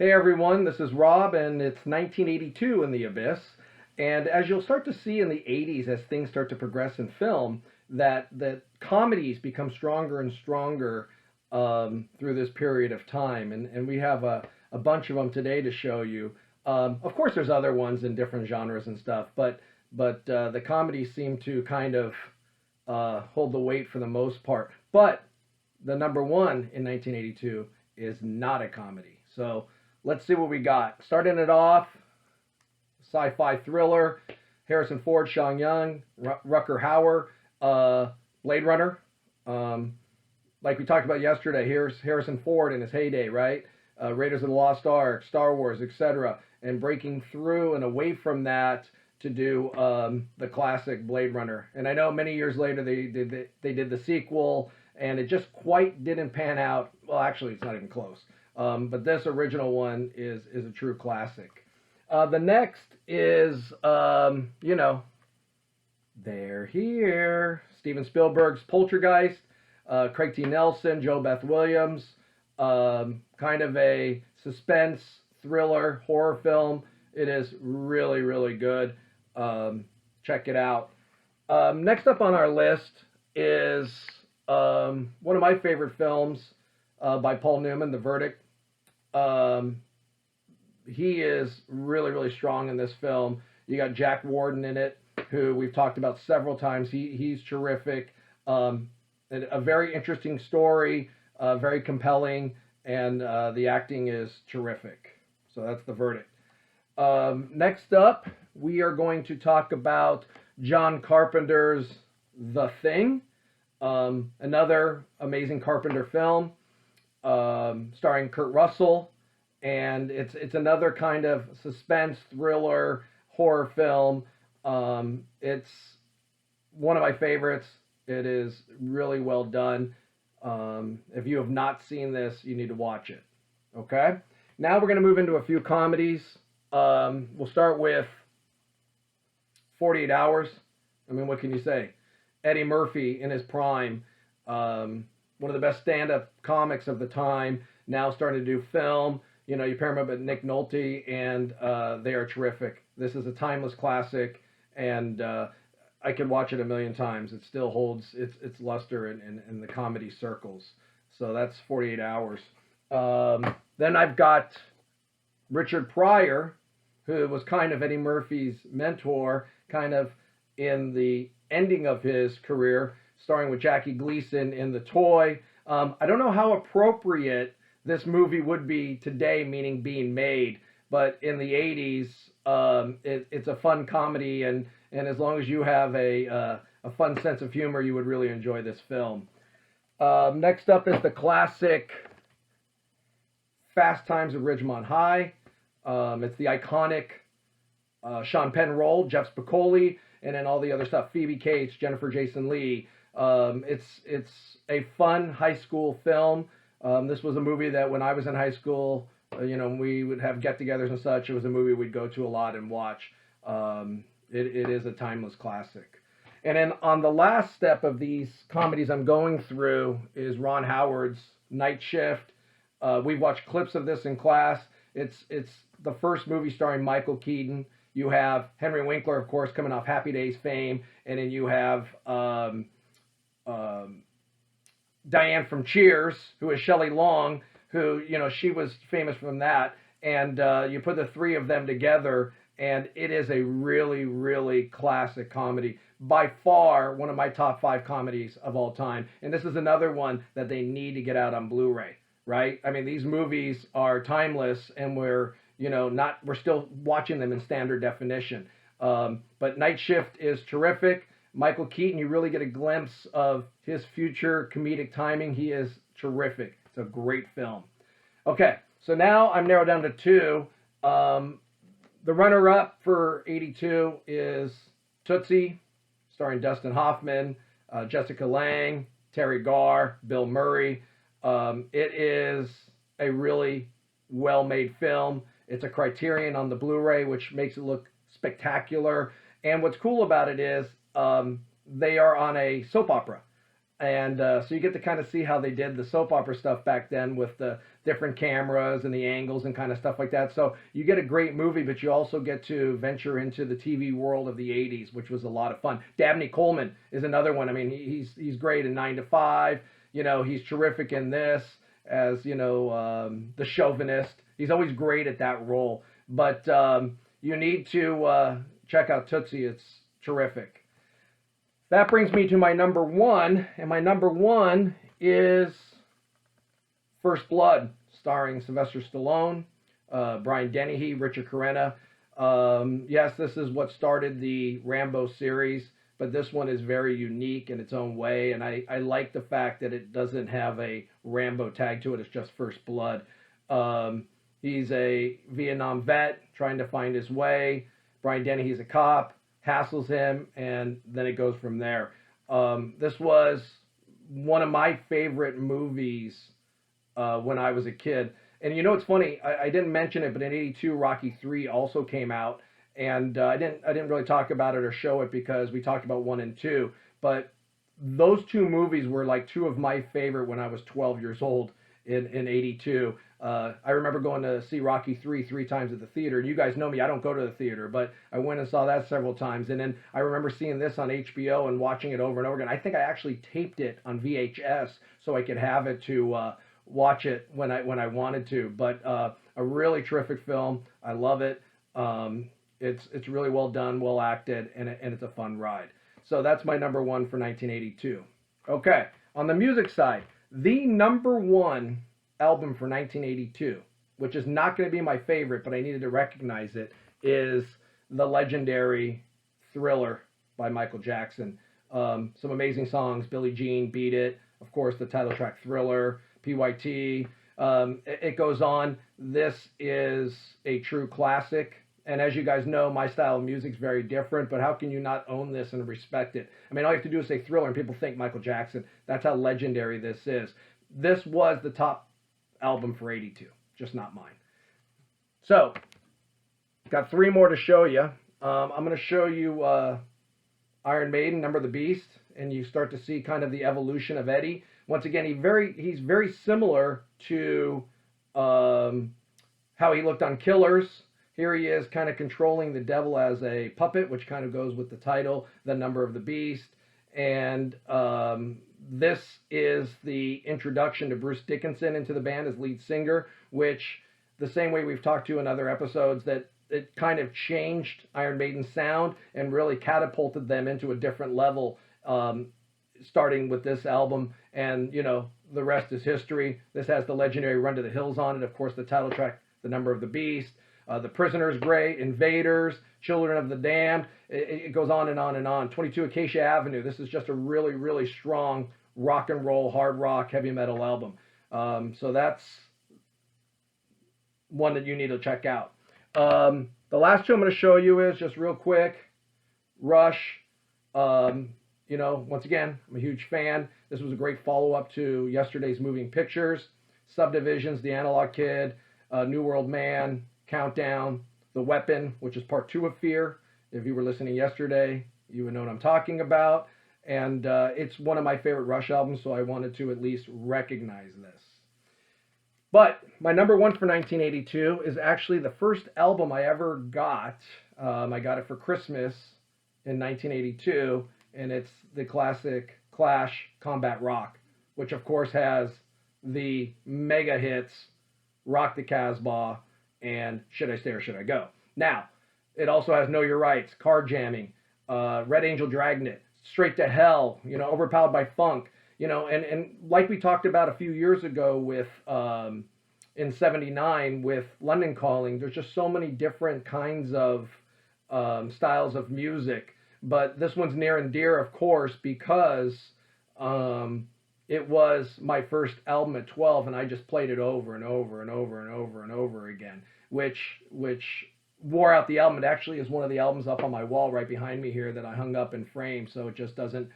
Hey everyone, this is Rob, and it's 1982 in the Abyss. And as you'll start to see in the 80s, as things start to progress in film, that comedies become stronger and stronger through this period of time. And we have a bunch of them today to show you. Of course, there's other ones in different genres and stuff, but the comedies seem to kind of hold the weight for the most part. But the number one in 1982 is not a comedy. So let's see what we got. Starting it off, sci-fi thriller, Harrison Ford, Sean Young, Rutger Hauer, Blade Runner. Like we talked about yesterday, here's Harrison Ford in his heyday, right? Raiders of the Lost Ark, Star Wars, etc. And breaking through and away from that to do the classic Blade Runner. And I know many years later they did the sequel, and it just quite didn't pan out. Well, actually, it's not even close. But this original one is a true classic. The next is, they're here. Steven Spielberg's Poltergeist, Craig T. Nelson, Joe Beth Williams, kind of a suspense, thriller, horror film. It is really, really good. Check it out. Next up on our list is one of my favorite films by Paul Newman, The Verdict. He is really, really strong in this film. You got Jack Warden in it, who we've talked about several times. He's terrific. A very interesting story, very compelling, and the acting is terrific. So that's The Verdict. Next up, we are going to talk about John Carpenter's The Thing, another amazing Carpenter film, starring Kurt Russell, and it's another kind of suspense, thriller, horror film. It's one of my favorites. It is really well done. If you have not seen this, you need to watch it. Okay? Now we're going to move into a few comedies. We'll start with 48 Hours. I mean, what can you say? Eddie Murphy in his prime. One of the best stand-up comics of the time. Now starting to do film. You know, you pair him up with Nick Nolte, and they are terrific. This is a timeless classic, and I could watch it a million times. It still holds its luster in the comedy circles. So that's 48 Hours. Then I've got Richard Pryor, who was kind of Eddie Murphy's mentor, kind of in the ending of his career, starring with Jackie Gleason in The Toy. I don't know how appropriate this movie would be today, meaning being made, but in the 80s, it's a fun comedy, and as long as you have a fun sense of humor, you would really enjoy this film. Next up is the classic Fast Times at Ridgemont High. It's the iconic Sean Penn role, Jeff Spicoli, and then all the other stuff, Phoebe Cates, Jennifer Jason Leigh. It's a fun high school film. This was a movie that when I was in high school, we would have get-togethers and such. It was a movie we'd go to a lot and watch. It is a timeless classic. And then on the last step of these comedies I'm going through is Ron Howard's Night Shift. We've watched clips of this in class. It's the first movie starring Michael Keaton. You have Henry Winkler, of course, coming off Happy Days fame, and then you have Diane from Cheers, who is Shelley Long, who, she was famous from that. And you put the three of them together, and it is a really, really classic comedy. By far, one of my top 5 comedies of all time. And this is another one that they need to get out on Blu-ray, right? I mean, these movies are timeless, and we're still watching them in standard definition. But Night Shift is terrific. Michael Keaton, you really get a glimpse of his future comedic timing. He is terrific. It's a great film. Okay, so now I'm narrowed down to 2. The runner-up for 82 is Tootsie, starring Dustin Hoffman, Jessica Lange, Terry Garr, Bill Murray. It is a really well-made film. It's a Criterion on the Blu-ray, which makes it look spectacular. And what's cool about it is they are on a soap opera. And so you get to kind of see how they did the soap opera stuff back then with the different cameras and the angles and kind of stuff like that. So you get a great movie, but you also get to venture into the TV world of the 80s, which was a lot of fun. Dabney Coleman is another one. I mean, he's great in 9 to 5. You know, he's terrific in this as, you know, the chauvinist. He's always great at that role. But you need to check out Tootsie. It's terrific. That brings me to my number one, and my number one is First Blood, starring Sylvester Stallone, Brian Dennehy, Richard Crenna. Yes, this is what started the Rambo series, but this one is very unique in its own way, and I like the fact that it doesn't have a Rambo tag to it. It's just First Blood. He's a Vietnam vet trying to find his way. Brian Dennehy's a cop, hassles him, and then it goes from there. This was one of my favorite movies when I was a kid. And you know, it's funny, I didn't mention it, but in '82, Rocky III also came out, and I didn't really talk about it or show it because we talked about 1 and 2. But those two movies were like two of my favorite when I was 12 years old in '82. I remember going to see Rocky III 3 times at the theater. And you guys know me, I don't go to the theater, but I went and saw that several times. And then I remember seeing this on HBO and watching it over and over again. I think I actually taped it on VHS so I could have it to watch it when I wanted to. But a really terrific film. I love it. It's really well done, well acted, and it's a fun ride. So that's my number one for 1982. Okay, on the music side, the number one album for 1982, which is not going to be my favorite, but I needed to recognize it, is the legendary Thriller by Michael Jackson. Some amazing songs, Billie Jean, Beat It, of course the title track Thriller, PYT, it goes on. This is a true classic, and as you guys know, my style of music is very different, but how can you not own this and respect it? I mean, all you have to do is say Thriller and people think Michael Jackson. That's how legendary this is. This was the top album for '82, just not mine. So, got 3 more to show you. I'm going to show you Iron Maiden, Number of the Beast, and you start to see kind of the evolution of Eddie. Once again, he's very similar to how he looked on Killers. Here he is kind of controlling the devil as a puppet, which kind of goes with the title, The Number of the Beast. And this is the introduction to Bruce Dickinson into the band as lead singer, which, the same way we've talked to in other episodes, that it kind of changed Iron Maiden's sound and really catapulted them into a different level, starting with this album. And, you know, the rest is history. This has the legendary Run to the Hills on it, of course, the title track, The Number of the Beast. The Prisoner's great, Invaders, Children of the Damned. It goes on and on and on. 22 Acacia Avenue. This is just a really, really strong rock and roll, hard rock, heavy metal album. So that's one that you need to check out. The last two I'm going to show you is just real quick. Rush. You know, once again, I'm a huge fan. This was a great follow-up to yesterday's Moving Pictures. Subdivisions, The Analog Kid, New World Man, Countdown, The Weapon, which is part 2 of Fear. If you were listening yesterday, you would know what I'm talking about. And it's one of my favorite Rush albums, so I wanted to at least recognize this. But my number one for 1982 is actually the first album I ever got. I got it for Christmas in 1982, and it's the classic Clash Combat Rock, which of course has the mega hits Rock the Casbah and Should I Stay or Should I Go? Now, it also has Know Your Rights, Car Jamming, Red Angel Dragnet, Straight to Hell, you know, Overpowered by Funk, you know, and like we talked about a few years ago with, in '79 with London Calling, there's just so many different kinds of styles of music. But this one's near and dear, of course, because it was my first album at 12, and I just played it over and over and over and over and over again, which wore out the album. It actually is one of the albums up on my wall right behind me here that I hung up in frame, so it just doesn't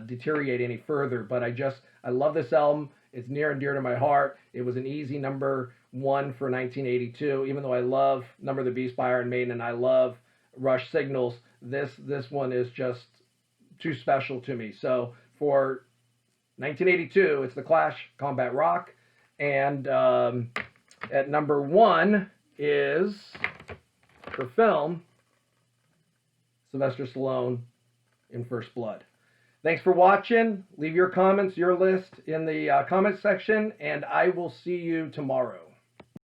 deteriorate any further. But I love this album. It's near and dear to my heart. It was an easy number one for 1982, even though I love Number of the Beast by Iron Maiden and I love Rush Signals. This one is just too special to me. So for 1982, it's The Clash, Combat Rock. And at number 1 is, for film, Sylvester Stallone in First Blood. Thanks for watching. Leave your comments, your list in the comment section, and I will see you tomorrow.